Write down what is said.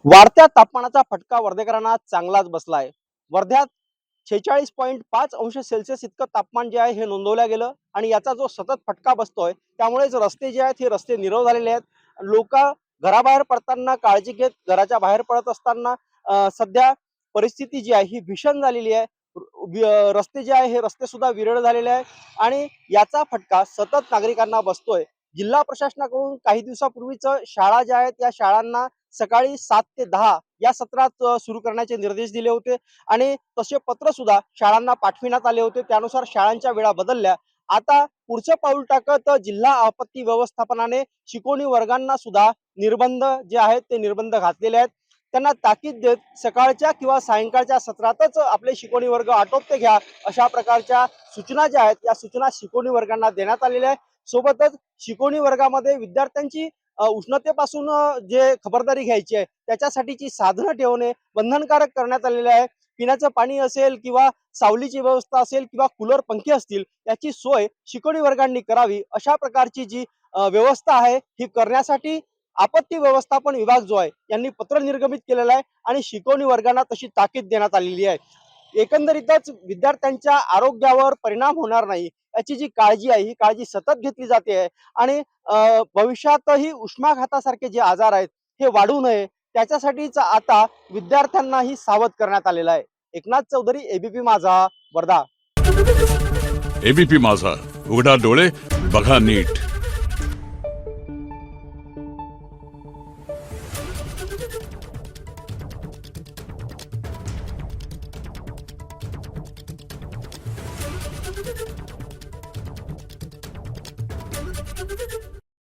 वाढत्या तापमानाचा फटका वर्धेकरांना चांगलाच बसलाय. वर्ध्यात 46.5 अंश सेल्सिअस इतकं तापमान जे आहे हे नोंदवलं गेलं आणि याचा जो सतत फटका बसतोय त्यामुळेच रस्ते जे आहेत हे रस्ते निरव झालेले आहेत. लोक घराबाहेर पडताना काळजी घेत घराच्या बाहेर पडत असताना सध्या परिस्थिती जी आहे ही भीषण झालेली आहे. रस्ते जे आहे हे रस्ते सुद्धा विरळ झालेले आहे आणि याचा फटका सतत नागरिकांना बसतोय. जिल्हा प्रशासनाकडून काही दिवसापूर्वीच शाळा ज्या आहेत या शाळांना सकाळी 7 ते 10 या सत्रात सुरू करण्याचे निर्देश दिले होते आणि तसे पत्र सुद्धा शाळांना पाठविण्यात आले होते. त्यानुसार शाळांच्या वेळा बदलल्या. आता पुढचं पाऊल टाकत जिल्हा आपत्ती व्यवस्थापनाने शिकवणी वर्गांना सुद्धा निर्बंध जे आहेत ते निर्बंध घातलेले आहेत. त्यांना ताकीद देत सकाळच्या किंवा सायंकाळच्या सत्रातच आपले शिकवणी वर्ग आटोपते घ्या अशा प्रकारच्या सूचना ज्या आहेत या सूचना शिकवणी वर्गांना देण्यात आलेल्या आहेत. सोबतच शिकवणी वर्गामध्ये विद्यार्थ्यांची उष्णतेपासून जे खबरदारी घ्यायची आहे त्याच्यासाठीची साधनं ठेवणे बंधनकारक करण्यात आलेले आहे. पिण्याचं पाणी असेल किंवा सावलीची व्यवस्था असेल किंवा कूलर पंखे असतील याची सोय शिकवणी वर्गांनी करावी अशा प्रकारची जी व्यवस्था आहे ही करण्यासाठी आपत्ती व्यवस्थापन विभाग जो आहे यांनी पत्र निर्गमित केलेलं आहे आणि शिकवणी वर्गांना तशी ताकीद देण्यात आलेली आहे. एकंदरीतच विद्यार्थ्यांच्या आरोग्यावर परिणाम होणार नाही याची जी काळजी आहे ही काळजी सतत घेतली जाते आहे आणि भविष्यातही उष्माघातासारखे जे आजार आहेत हे वाढू नये त्याच्यासाठीच आता विद्यार्थ्यांनाही सावध करण्यात आलेलं आहे. एकनाथ चौधरी, एबीपी माझा, वर्धा. एबीपी माझा, उघडा डोळे बघा नीट.